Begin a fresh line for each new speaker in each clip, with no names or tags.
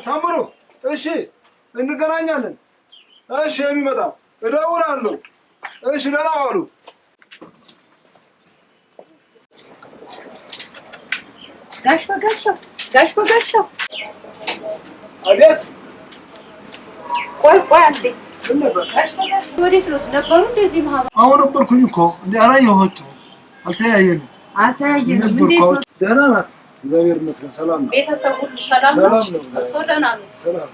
ታምሩ እሺ እንገናኛለን እሺ የሚመጣው እደውላለሁ እሺ ደህና ዋሉ
ጋሽ በጋሻው
አቤት
ቆይ አንዴ ጋሽ በጋሻው ወዴት ነው ነበሩ እንደዚህ ማህበር
አሁን ነበርኩኝ እኮ እንዴ አላየኋቸው አልተያየንም እንዴት ነው ደህና ናት እግዚአብሔር ይመስገን ሰላም ነው
ቤተሰብ ሁሉ ሰላም ነው እርሶ ደህና ነው
ሰላም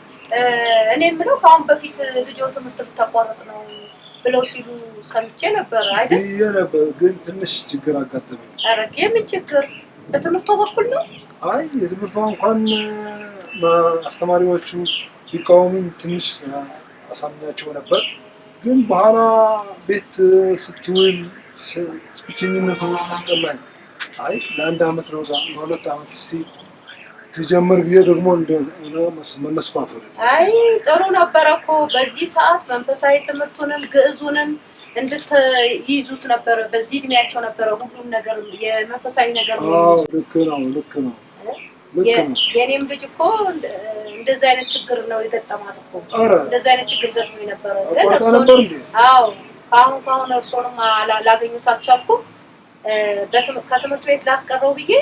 እኔ የምለው ከአሁን በፊት ልጆ ትምህርት ብታቋርጥ ነው ብለው ሲሉ ሰምቼ ነበር አይደል
ነበር ግን ትንሽ ችግር አጋጠመኝ
ኧረ የምን ችግር በትምህርቱ በኩል ነው
አይ የትምህርቱ እንኳን አስተማሪዎቹ ቢቃወሙም ትንሽ አሳምኛቸው ነበር ግን በኋላ ቤት ስትውል ብቸኝነቱ አስጠላኝ አይ ለአንድ አመት ነው ለሁለት አመት እስቲ ትጀምር ብዬ ደግሞ መለስኳት ወደ
አይ ጥሩ ነበር እኮ በዚህ ሰዓት መንፈሳዊ ትምህርቱንም ግዕዙንም እንድትይዙት ነበር በዚህ እድሜያቸው ነበር ሁሉም ነገር የመንፈሳዊ ነገር ነው
ልክ ነው
የኔም ልጅ እኮ እንደዛ አይነት ችግር ነው የገጠማት እኮ እንደዛ አይነት ችግር ገጥሞኝ ነበር ግን አዎ ካሁን እርሶንም ላገኙት አልቻልኩም ከትምህርት ቤት ላስቀረው ብዬ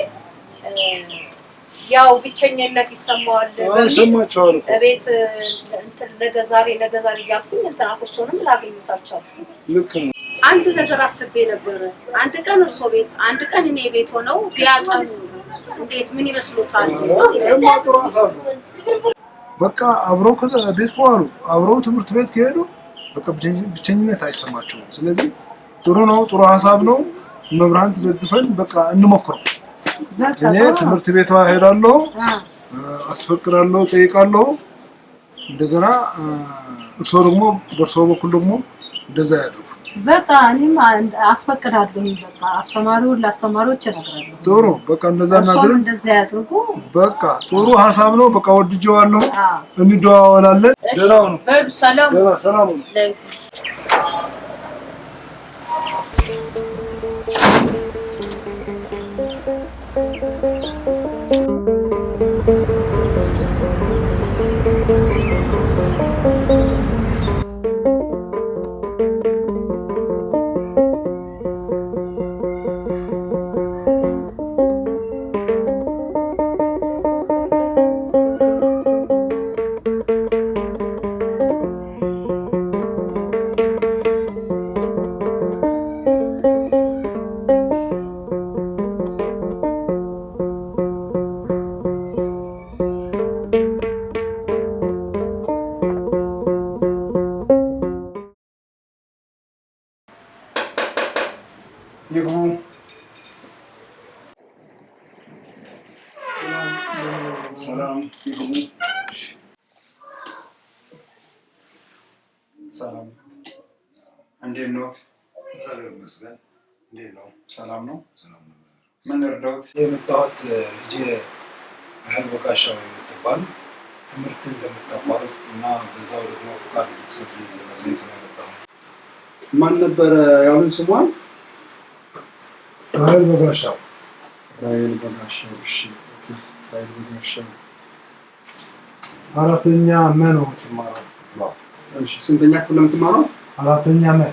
ያው ብቸኝነት ይሰማዋል
በሰማቻው
ቤት እንትን ነገዛሬ ያልኩኝ እንትና እርሶንም ላገኙት አልቻልኩም
ልክ ነው
አንድ ነገር አስቤ ነበር አንድ ቀን እርሶ ቤት አንድ ቀን እኔ ቤት ሆነው ቢያጣኑ እንዴት ምን ይመስሉታል
ለማጥሩ አሳብ በቃ አብረው ከቤት ቆሉ አብረው ትምህርት ቤት ከሄዱ በቃ ብቸኝነት አይሰማቸውም ስለዚህ ጥሩ ነው ጥሩ ሐሳብ ነው መብራን ተደግፈን በቃ እንሞክረው እኔ ትምህርት ቤቷ ሄዳለሁ አስፈቅዳለሁ ጠይቃለሁ እንደገና እርሶ ደግሞ በርሶ በኩል ደግሞ እንደዛ ያድርጉ
በቃ እኔም አስፈቅዳለሁ በቃ ለአስተማሪዎች እነግራለሁ
ጥሩ በቃ እንደዛ እናድርግ
እንደዛ ያድርጉ
በቃ ጥሩ ሐሳብ ነው በቃ ወድጄዋለሁ እንደዋወላለን ደህና ነው ሰላም ይግቡ ሰላም ይግቡ ሰላም እንዴት ነው እግዚአብሔር ይመስገን እንዴት ነው ሰላም ነው ምን እርዳውት የመጣሁት ልጄ አህል በጋሻው የምትባል ትምህርት እንደምታቋርጥ እና በዛው ደግሞ ፍቃድ እንድትሰጡ ለመጠየቅ ነው የመጣሁት
ማን ነበር ያሉን ስሟን
አህል በጋሻው
እሺ ራይል በጋሻው
አራተኛ ምን ነው የምትማረው
እሺ ስንተኛ ክፍል ነው የምትማረው
አራተኛ ምን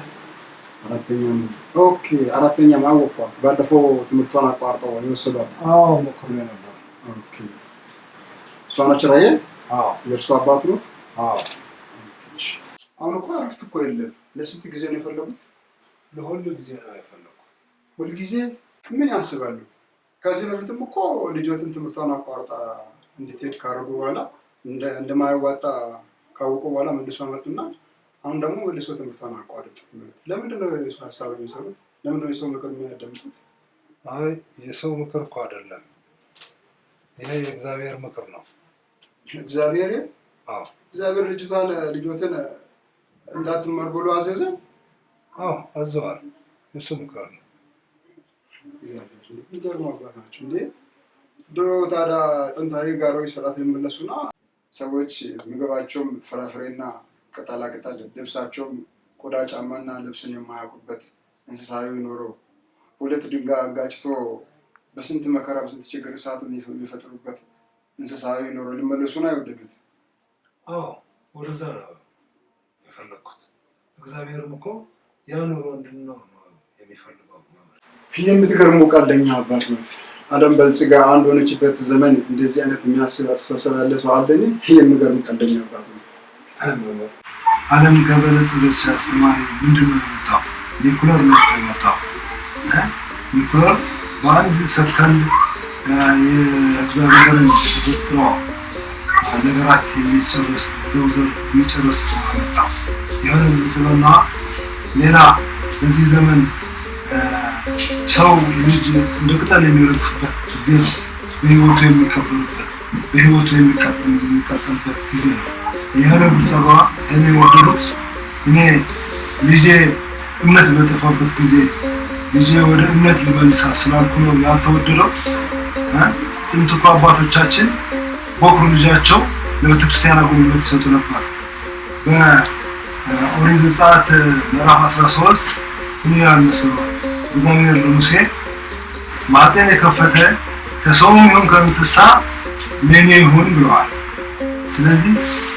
ኦኬ
አራተኛ ማወቋት ባለፈው ትምህርቷን አቋርጠው የወሰዷት
ሞክሬ ነበር
ኦኬ ሷናች ራይል የእርሱ አባት ነው አሁን እኮ አረፍት እኮ የለም ለስንት ጊዜ ነው የፈለጉት
ለሁሉ ጊዜ ነው የፈለኩት
ሁሉ ጊዜ ምን ያስባሉ ከዚህ በፊትም እኮ ልጆትን ትምህርቷን አቋርጣ እንድትሄድ ካደረጉ በኋላ እንደማያዋጣ ካወቁ በኋላ መልሶ መጡና አሁን ደግሞ መልሶ ትምህርቷን አቋርጥ። ለምንድን ነው የሰው ሀሳብ የሚሰሩት? ለምንድን ነው የሰው ምክር የሚያዳምጡት?
አይ የሰው ምክር እኮ አይደለም፣ ይሄ የእግዚአብሔር ምክር ነው።
እግዚአብሔር?
አዎ
እግዚአብሔር ልጆትን እንዳትማር ብሎ አዘዘ?
አዎ አዘዋል። የሱ ምክር ነው።
የሚገርሙ አባት ናቸው እንዴ! ድሮ ታዲያ ጥንታዊ ጋራዎች ስርዓት የሚመለሱና ሰዎች ምግባቸውም ፍራፍሬና ቅጠላቅጠል፣ ልብሳቸውም ቆዳ ጫማና ልብስን የማያውቁበት እንስሳዊ ኖሮ ሁለት ድንጋይ አጋጭቶ በስንት መከራ በስንት ችግር እሳት የሚፈጥሩበት እንስሳዊ ኖሮ ሊመለሱ ነው አይወደዱት?
አዎ ወደዛ ነው የፈለግኩት። እግዚአብሔርም እኮ ያ ኑሮ እንድንኖር ነው የሚፈልገው።
የምትገርሙ ቀልደኛ አባት ናት። ዓለም በልጽጋ አንድ ሆነችበት ዘመን እንደዚህ አይነት የሚያስብ አስተሳሰብ ያለ ሰው አለኝ? የሚገርም ቀልደኛ አባት ናት።
ዓለም ከበለጸገች አስተማሪ ምንድን ነው የመጣው? ኒኩለር ነው የመጣው። ኒኩለር በአንድ ሰከንድ የእግዚአብሔርን ተፈጥሮ ነገራት የሚጨርስ ዘውዘር የሚጨርስ መጣው። ይህን ምትለና ሌላ በዚህ ዘመን ሰው ልጅ እንደ ቅጠል የሚረግፍበት ጊዜ ነው። በህይወቱ የሚከበርበት በህይወቱ የሚቀጥልበት ጊዜ ነው። ይህን ብጸባ እኔ ወደዱት እኔ ልጄ እምነት በጠፋበት ጊዜ ልጄ ወደ እምነት ልመልሳት ስላልኩ ነው ያልተወደደው። ጥንት እኮ አባቶቻችን በኩር ልጃቸው ለቤተክርስቲያን አገልግሎት ይሰጡ ነበር። በኦሪት ዘጸአት ምዕራፍ 13 ምን ያህል መስሏል? እግዚአብሔር ለሙሴ ማኅፀን የከፈተ ከሰውም ይሁን ከእንስሳ ለኔ ይሁን ብለዋል። ስለዚህ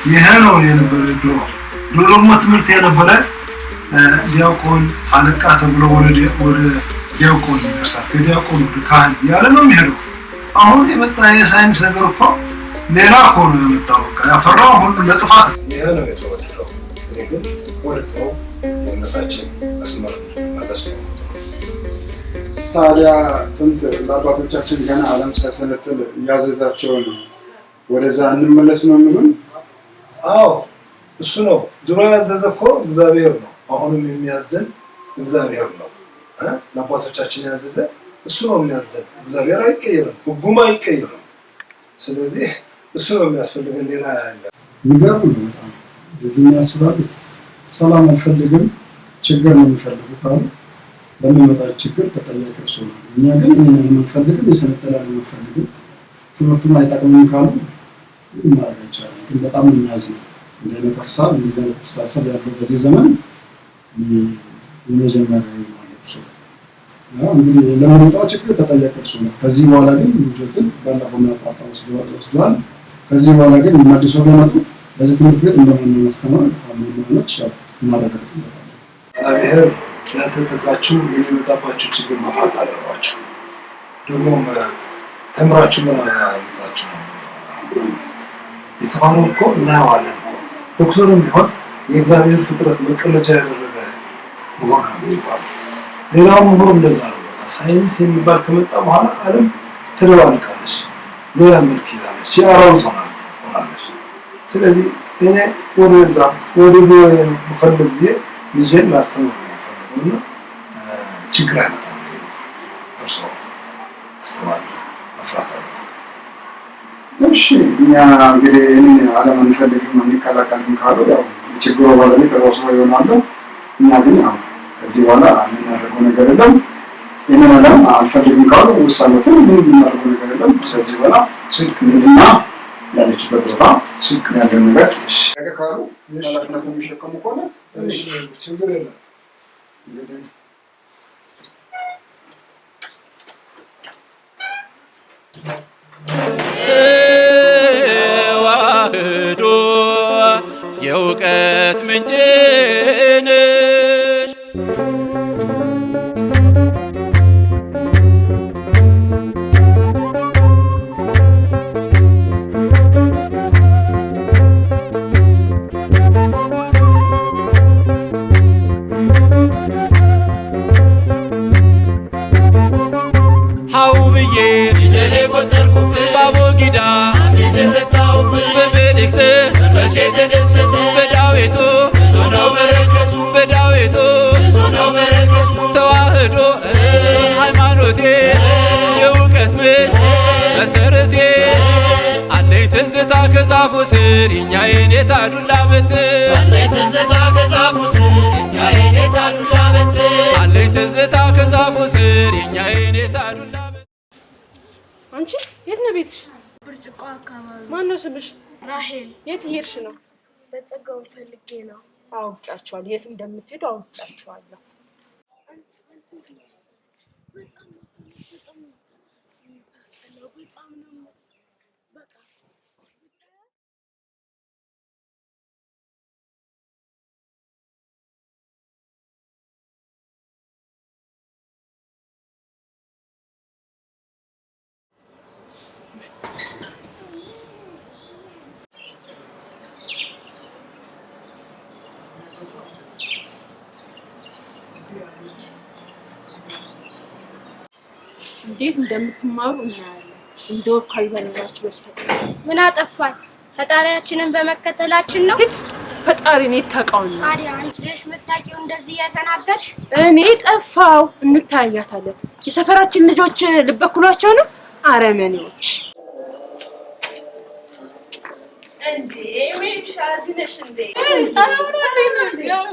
ይሄ ነው የነበረ ድሮ ደግሞ ትምህርት የነበረ ዲያቆን አለቃ ተብሎ ወደ ዲያቆን ይደርሳል። ከዲያቆን ወደ ካህን ያለ ነው የሚሄደው። አሁን የመጣ የሳይንስ ነገር እኮ ሌላ እኮ ነው የመጣው። በቃ ያፈራው ሁሉ ለጥፋት ይሄ ነው የተወደደው። እኔ ግን ወደ ጥሩ የእምነታችን መስመር መለስ ነው።
ታዲያ ጥንት አባቶቻችን ገና ዓለም ሳይሰለጥን እያዘዛቸውን ወደዛ እንመለስ ነው የሚሉን?
አዎ እሱ ነው። ድሮ ያዘዘ እኮ እግዚአብሔር ነው። አሁንም የሚያዘን እግዚአብሔር ነው። ለአባቶቻችን ያዘዘ እሱ ነው የሚያዘን። እግዚአብሔር አይቀየርም፣ ሕጉም አይቀየርም። ስለዚህ እሱ ነው የሚያስፈልገን፣ ሌላ ያለ
የሚገርም ነው በጣም። እዚህ የሚያስባት ሰላም አልፈልግም ችግር ነው የሚፈልጉ ካሉ በሚመጣ ችግር ተጠያቂ እርሱ ነው። እኛ ግን ይህንን የምንፈልግም የሰለጠነ የምንፈልግም ትምህርቱም አይጠቅምም ካሉ ማድረግ አይቻልም። ግን በጣም የሚያዝነው እንዲህ አይነት ሀሳብ እንዲህ አይነት አስተሳሰብ ያለው በዚህ ዘመን የመጀመሪያ ማለት ነው። እንግዲህ ለሚመጣው ችግር ተጠያቂ እርሱ ነው። ከዚህ በኋላ ግን ልጆትን ባለፈው የሚያቋርጣ ወስደዋል። ከዚህ በኋላ ግን መልሶ ቢመጡ በዚህ ትምህርት ቤት እንደማንኛውም ማስተማር አማኞች እናረጋግጥበታለን።
እግዚአብሔር ያልተጠቃችሁ የሚመጣባችሁ ችግር መፍራት አለባችሁ። ደግሞ ተምራችሁ ምን ያመጣችሁ ነው የተባለው እኮ እናየዋለን እኮ። ዶክተሩም ቢሆን የእግዚአብሔር ፍጥረት መቀለጃ ያደረገ ምሁር ነው የሚባለው። ሌላው ምሁር እንደዛ ነው። ሳይንስ የሚባል ከመጣ በኋላ ዓለም ትደባልቃለች፣ ሌላ መልክ ይዛለች፣ የአራዊት ሆናለች። ስለዚህ እኔ ወደዛ ወደ ፈልግ ብዬ ልጄን ማስተማር ነው የምፈልገው እና ችግር አይመጣም። ጊዜ እርሶ አስተማሪ መፍራት አለ።
እሺ እኛ እንግዲህ ይህንን ዓለም አንፈልግም አንቀላቀልም ካሉ ያው ችግሩ ባለቤት ራሱ ይሆናሉ። እኛ ግን ያው ከዚህ በኋላ የምናደርገው ነገር የለም። ይህንን ዓለም አልፈልግም ካሉ ውሳኔትን ምን የምናደርገው ነገር የለም። ስለዚህ በኋላ ስልክ ንድና ያለችበት ቦታ ችግር ያለ ነገር ነገ ካሉ ኃላፊነት የሚሸከሙ ከሆነ
ችግር የለም።
እንግዲህ
ተዋህዶ የእውቀት ምንጭ ነሽ። ሃው ብዬ ፊደሌ ቆጠርኩብሽ ባቦጊዳ አፌን ፈታሁብሽ በቤቴክት መንፈሴ ተደሰተ በዳዊቱ ብዙ ነው በረከቱ በዳዊቱ ብዙ ነው በረከቱ ተዋህዶ ሃይማኖቴ የእውቀት ምንጭ መሰረቴ አለኝ ትዝታ ከዛፉ ስር የኛ የኔታ ዱላ በትር አለኝ ትዝታ ከዛፉ ስር የኛ የኔታ ዱላ በትር አለኝ ትዝታ ከዛፉ ስር የኛ የኔታ ዱላ በትር።
አንቺ የት ነው ቤትሽ?
ብርጭቆ አካባቢ።
ማነው ስምሽ?
ራሄል።
የት እየሄድሽ ነው?
በጸጋውን ፈልጌ ነው።
አውቃቸዋለሁ፣ የት እንደምትሄዱ አውቃቸዋለሁ። እንዴት እንደምትማሩ እናያለን። እንደወፍ ካልበላችሁ በስተቀር
ምን አጠፋን? ፈጣሪያችንን በመከተላችን ነው።
ፈጣሪን የታውቀውና
ታዲያ አንቺ ነሽ የምታውቂው እንደዚህ እየተናገርሽ?
እኔ ጠፋው። እንታያታለን። የሰፈራችን ልጆች ልበኩሏቸው ነው አረመኔዎች። እንዴ ሻዚነሽ እንዴ ሰላም ነው ያው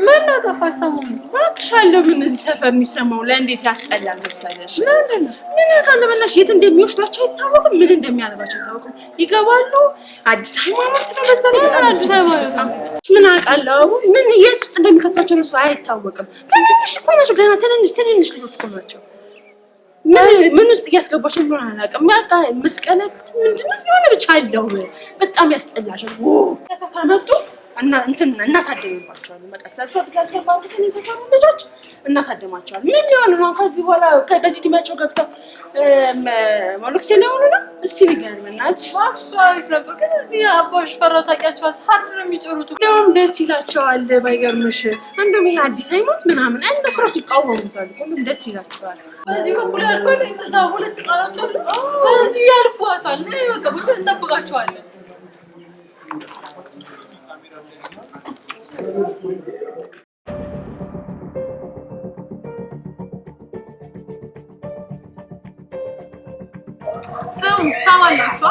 ምን ነው ጠፋሽ? ሰሞኑን ባክሻለሁ። ምን እዚህ ሰፈር የሚሰማው ለእንዴት ያስጠላል መሰለሽ? ምን ካለበላሽ የት እንደሚወስዷቸው አይታወቅም፣ ምን እንደሚያደርጋቸው አይታወቅም። ይገባሉ። አዲስ ሃይማኖት ነው በዛ ላይ አዲስ ሃይማኖት ምን አውቃለሁ። ምን የት ውስጥ እንደሚከታቸው ነው አይታወቅም። ትንንሽ እኮ ናቸው፣ ገና ትንንሽ ልጆች እኮ ናቸው። ምን ውስጥ እያስገባቸው እንደሆነ አላውቅም። ያጣ መስቀል ምንድነው የሆነ ብቻ አለው። በጣም ያስጠላሻል። ተፈካመጡ እና እናሳደምባቸዋለን። በቃ ሰብሰብ ባሉትን የሰፈሩ ልጆች እናሳደማቸዋለን። ምን ሊሆን ነው ከዚህ በኋላ በዚህ እድሜያቸው ገብተው ሞሎክሴ ሊሆኑ ነው? እስቲ ንገሪኝ እናትሽ። አሪፍ ነበር ግን እዚህ አባሽ ፈራው ታውቂያቸዋለሽ? ሀርድ ነው የሚጭሩት። እንደውም ደስ ይላቸዋል ባይገርምሽ። እንደውም ይሄ አዲስ ሃይማኖት ምናምን እነሱ እራሱ ይቃወሙታል። ሁሉም ደስ ይላቸዋል። በዚህ በኩል ያልፋል። እዛ ሁለት ህጻናት አሉ፣ በዚህ ያልፏታል። በቃ ብቻ እንጠብቃቸዋለን። ሰማላችሁ?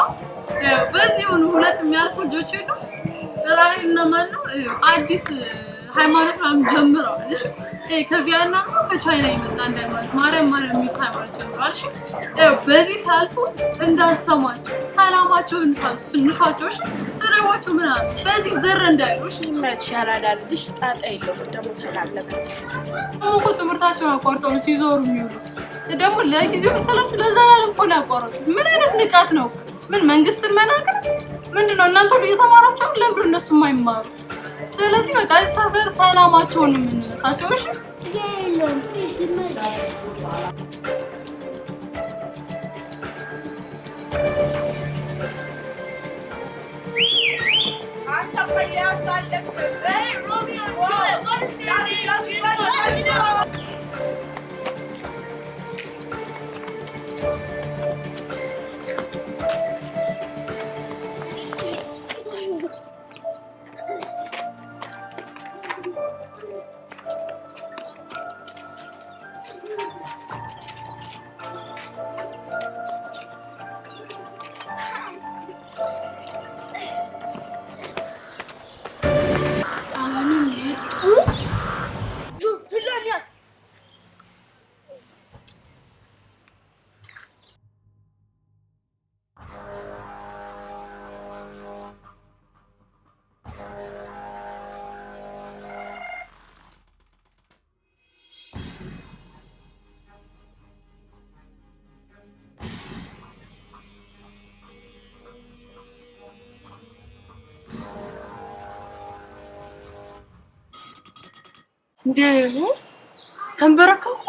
በዚህ ሆኑ ሁለት የሚያልፉ ልጆች የሉ ራሄል እና ማን ነው አዲስ ሃይማኖት ምናምን ጀምረዋል። እሺ ከቪየትናም ነው ከቻይና የመጣ ሃይማኖት ማርያም የሚል ሃይማኖት ጀምረዋል። እሺ በዚህ ሳልፉ እንዳሰማቸው ሰላማቸውን ስንሿቸው ስራዋቸው ምናምን በዚህ ዘር እንዳይሉሽ
ይመች ያራዳል ልጅ ጣጣ የለውም። ደግሞ ሰላም ለመስጠት
እኮ ትምህርታቸውን አቋርጠው ሲዞሩ የሚውሉ ደግሞ ለጊዜው መሰላችሁ ለዘላለም እኮ ያቋረጡ። ምን አይነት ንቃት ነው? ምን መንግስትን መናገር ምንድነው? እናንተ ሁሉ እየተማራችሁ ለምን እነሱ የማይማሩ? ስለዚህ በቃ ሰፈር ሰላማቸውን የምንነሳቸው እሺ
የለም ይስመል አንተ ፈያሳለክ ሮሚዮ
እንዴ ተንበረከኩ።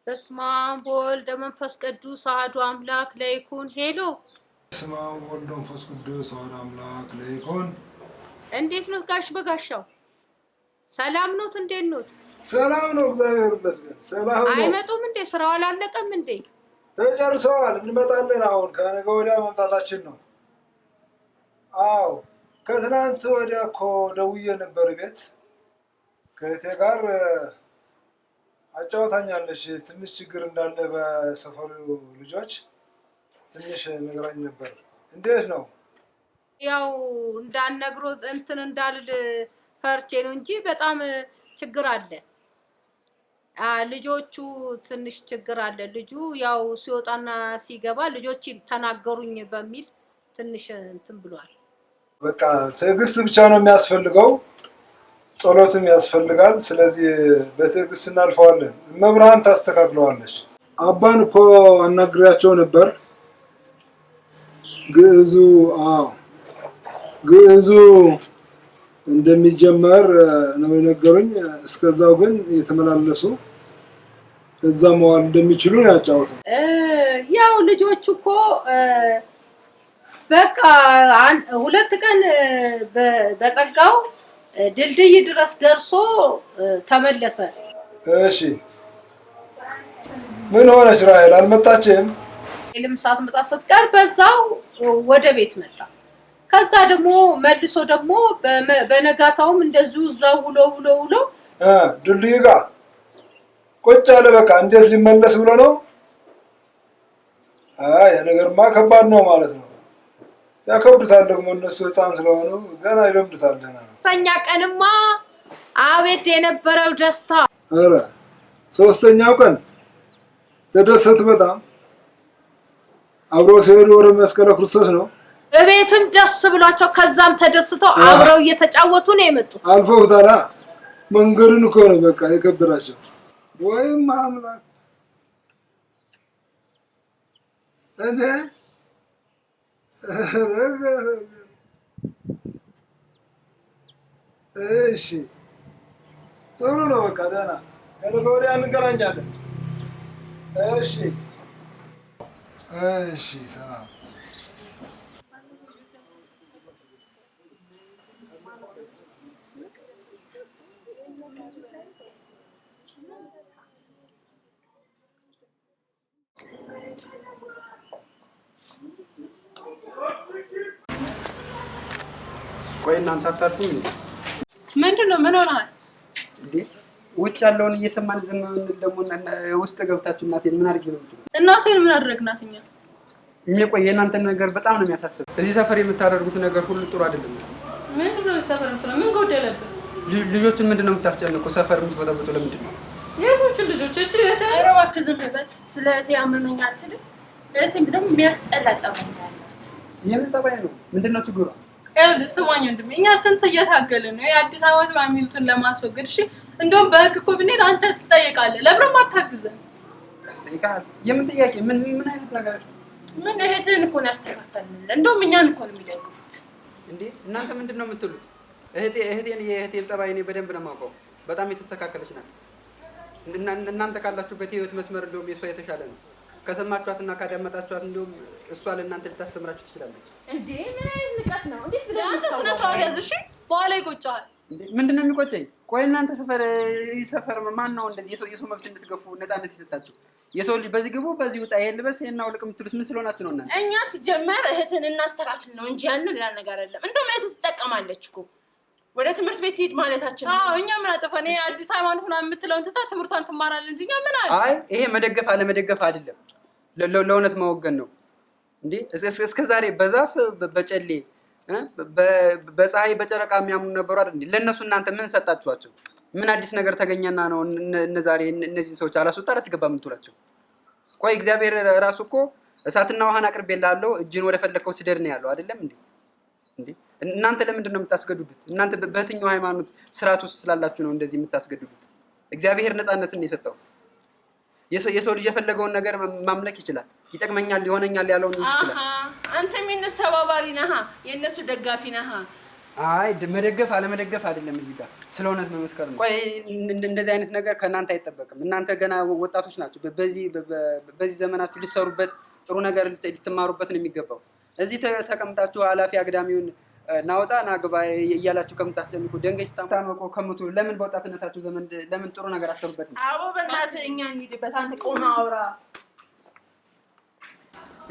በስመ አብ ወወልድ ወመንፈስ ቅዱስ አሐዱ አምላክ ለይኩን። ሄሎ
በስመ አብ ወወልድ ወመንፈስ ቅዱስ አሐዱ አምላክ ለይኩን።
እንዴት ነው ጋሽ በጋሻው? ሰላም ኖት? እንዴት ኖት?
ሰላም ነው እግዚአብሔር ይመስገን። ሰላም ነው።
አይመጡም እንዴ? ስራው አላለቀም እንዴ?
ተጨርሰዋል። እንመጣለን። አሁን ከነገ ወዲያ መምጣታችን ነው። አዎ ከትናንት ወዲያ እኮ ደውዬ ነበር ቤት ከእቴ ጋር አጫውታኛለች። ትንሽ ችግር እንዳለ በሰፈሩ ልጆች ትንሽ ነግራኝ ነበር። እንዴት ነው?
ያው እንዳልነግሮ እንትን እንዳልል ፈርቼ ነው እንጂ በጣም ችግር አለ። ልጆቹ ትንሽ ችግር አለ። ልጁ ያው ሲወጣና ሲገባ ልጆች ተናገሩኝ በሚል ትንሽ እንትን ብሏል።
በቃ ትዕግስት ብቻ ነው የሚያስፈልገው፣ ጸሎትም ያስፈልጋል። ስለዚህ በትዕግስት እናልፈዋለን። መብርሃን ታስተካክለዋለች። አባን እኮ አናግሬያቸው ነበር። ግዕዙ እንደሚጀመር ነው የነገሩኝ። እስከዛው ግን የተመላለሱ እዛ መዋል እንደሚችሉ ያጫወቱ።
ያው ልጆቹ እኮ በቃ 2 ቀን በጸጋው ድልድይ ድረስ ደርሶ ተመለሰ።
እሺ ምን ሆነች ራሔል? አልመጣችም?
ሰዓት መጣ ስትቀር በዛው ወደ ቤት መጣ። ከዛ ደግሞ መልሶ ደግሞ በነጋታውም እንደዚሁ እዛው ውሎ
ድልድይ ጋር ቁጭ አለ። በቃ እንዴት ሊመለስ ብሎ ነው? ያ ነገርማ ከባድ ነው ማለት ነው። ያከብዱታል ደግሞ እነሱ ህፃን ስለሆኑ ገና ይለምዱታል። ገና ነው።
ሶስተኛ ቀንማ አቤት የነበረው ደስታ!
ኧረ 3ኛው ቀን ተደሰቱ በጣም። አብረው ሲሄዱ ወደ መስቀለ ክርስቶስ ነው።
በቤትም ደስ ብሏቸው ከዛም ተደስተው አብረው እየተጫወቱ ነው የመጡት።
አልፈውታል። መንገዱን እኮ ነው በቃ የከበዳቸው። ወይም አምላክ እኔ እሺ ጥሩ ነው። በቃ ደህና ከነገ ወዲያ እንገናኛለን። እሺ ሰላም።
ቆይ እናንተ አታርፉም እንዴ?
ምንድነው? ምን ሆነሃል
እንዴ? ውጭ ያለውን እየሰማን ዝም ብንል ደግሞ ውስጥ ገብታችሁ እናቴን ምን አድርጊ ነው የምትሉት?
እናቴን ምን አደረግናት እኛ?
ቆይ የእናንተ ነገር በጣም ነው የሚያሳስብ። እዚህ ሰፈር የምታደርጉት ነገር ሁሉ ጥሩ አይደለም።
ምንድነው ሰፈር ነው? ምን ጎደለብህ?
ልጆችን ምንድነው የምታስጨንቁ? ሰፈር የምትበጠብጡ ለምንድን ነው?
የቶቹን ልጆች? እቺ
ኧረ እባክህ ዝም በል። ስለ እህቴ ያመመኛችን እህቴም ደግሞ የሚያስጠላ ጸባይ ነው ያላት።
የምን ጸባይ ነው? ምንድነው ችግሯ?
ስማኝ ወንድሜ፣ እኛ ስንት እየታገልን ነው የአዲስ አበባ ማሚሉትን ለማስወገድ። እሺ እንደውም በህግ እኮ ብንሄድ አንተ ትጠየቃለህ። ለብረም አታግዘን።
ያስጠይቃል። የምን ጥያቄ? ምን አይነት ነገር?
ምን እህትህን እኮ ነው ያስተካከልን። እንደውም እኛን እኮ ነው የሚደግፉት።
እንዴ እናንተ ምንድነው የምትሉት? የእህቴን ጠባይ እኔ በደንብ ነው የማውቀው። በጣም የተስተካከለች ናት። እናንተ ካላችሁበት የህይወት መስመር እንደውም የእሷ የተሻለ ነው። ከሰማችኋትና ካዳመጣችኋት እንደውም እሷ ለእናንተ ልታስተምራችሁ ትችላለች።
እንዴ ምን አይነት ንቀት ነው? እንዴት ብለህ
አንተ ስነ ስርዓት ያዝ። እሺ በኋላ ይቆጫል።
ምንድነው የሚቆጨኝ? ቆይ እናንተ ሰፈር ማን ነው እንደዚህ የሰው መብት እንድትገፉ ነፃነት ይሰጣችሁ? የሰው ልጅ በዚህ ግቡ በዚህ ውጣ ይሄን ልበስ ይሄን አውልቅ የምትሉት ምን ስለሆናችሁ ነው? እናንተ
እኛ ሲጀመር እህትን እናስተካክል ነው እንጂ ያንን ሌላ ነገር አይደለም። እንደውም እህት ትጠቀማለች እኮ ወደ ትምህርት ቤት ሂድ ማለታችን ነው።
እኛ ምን አጠፋን? አዲስ ሃይማኖት ምናምን የምትለውን ትታ ትምህርቷን ትማራለች እንጂ እኛ ምን አለ?
አይ ይሄ መደገፍ አለመደገፍ አይደለም፣ ለእውነት መወገን ነው። እንዴ እስከ ዛሬ በዛፍ በጨሌ በፀሐይ በጨረቃ የሚያምኑ ነበሩ አይደል እንዴ? ለነሱ እናንተ ምን ሰጣችኋቸው? ምን አዲስ ነገር ተገኘና ነው ዛሬ እነዚህ ሰዎች አላስወጣ አላስገባ የምትውላቸው? ቆይ እግዚአብሔር ራሱ እኮ እሳትና ውሃን አቅርቤልሃለሁ እጅን ወደ ፈለከው ስደድ ነው ያለው አይደለም እንዴ? እንዴ እናንተ ለምንድን ነው የምታስገድዱት? እናንተ በየትኛው ሃይማኖት ስርዓት ውስጥ ስላላችሁ ነው እንደዚህ የምታስገድዱት? እግዚአብሔር ነፃነትን ነው የሰጠው። የሰው ልጅ የፈለገውን ነገር ማምለክ ይችላል። ይጠቅመኛል ይሆነኛል ያለውን ይችላል።
አንተም የነሱ ተባባሪ ነህ፣ የነሱ ደጋፊ ነህ።
አይ መደገፍ አለመደገፍ አይደለም እዚህ ጋር ስለ እውነት መመስከር ነው። ቆይ እንደዚህ አይነት ነገር ከእናንተ አይጠበቅም። እናንተ ገና ወጣቶች ናችሁ። በዚህ ዘመናችሁ ልትሰሩበት ጥሩ ነገር ልትማሩበት ነው የሚገባው። እዚህ ተቀምጣችሁ ኃላፊ አግዳሚውን ናውጣ ናግባ እያላችሁ ከምታስጨንቁ ደንገይ ስታመቆ ከምቱ ለምን በወጣትነታችሁ ዘመን ለምን ጥሩ ነገር አሰሩበት ነው?
አዎ በእናትህ እኛ እንሂድበት። አንተ ቆማ አውራ።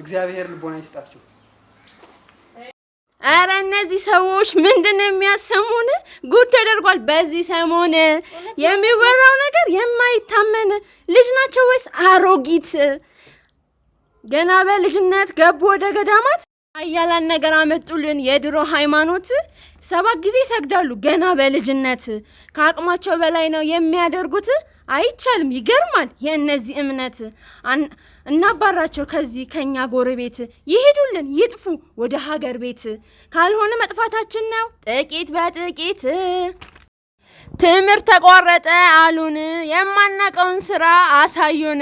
እግዚአብሔር ልቦና ይስጣችሁ።
ኧረ እነዚህ ሰዎች ምንድነው የሚያሰሙን? ጉድ ተደርጓል። በዚህ ሰሞን የሚወራው ነገር የማይታመን ልጅ ናቸው ወይስ አሮጊት? ገና በልጅነት ገቡ ወደ ገዳማት። አያላን ነገር አመጡልን። የድሮ ሃይማኖት 7 ጊዜ ይሰግዳሉ ገና በልጅነት። ከአቅማቸው በላይ ነው የሚያደርጉት። አይቻልም። ይገርማል የእነዚህ እምነት። እናባራቸው ከዚህ ከኛ ጎረቤት። ይሄዱልን ይጥፉ ወደ ሀገር ቤት። ካልሆነ መጥፋታችን ነው ጥቂት በጥቂት። ትምህርት ተቋረጠ አሉን፣ የማናቀውን ስራ አሳዩን።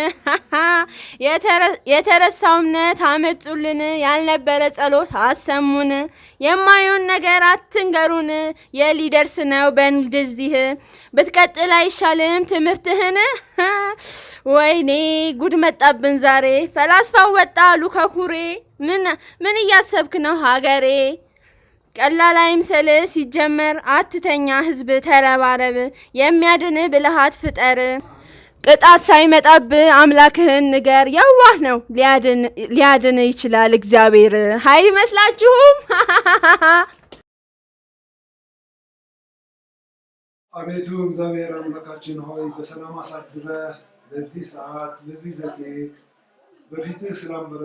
የተረሳው እምነት አመጡልን፣ ያልነበረ ጸሎት አሰሙን። የማየውን ነገር አትንገሩን፣ የሊደርስ ነው በእንደዚህ። ብትቀጥል አይሻልም ትምህርትህን? ወይኔ ጉድ መጣብን ዛሬ። ፈላስፋው ወጣ አሉ ከኩሬ። ምን እያሰብክ ነው ሀገሬ? ቀላል አይምሰል ሲጀመር፣ አትተኛ ህዝብ ተረባረብ። የሚያድን ብልሃት ፍጠር፣ ቅጣት ሳይመጣብ አምላክህን ንገር። የዋህ ነው ሊያድን ይችላል እግዚአብሔር። ኃይል ይመስላችሁም?
አቤቱ እግዚአብሔር አምላካችን ሆይ በሰላም አሳድረህ በዚህ ሰዓት በዚህ ደቂቅ በፊትህ ስላንበረ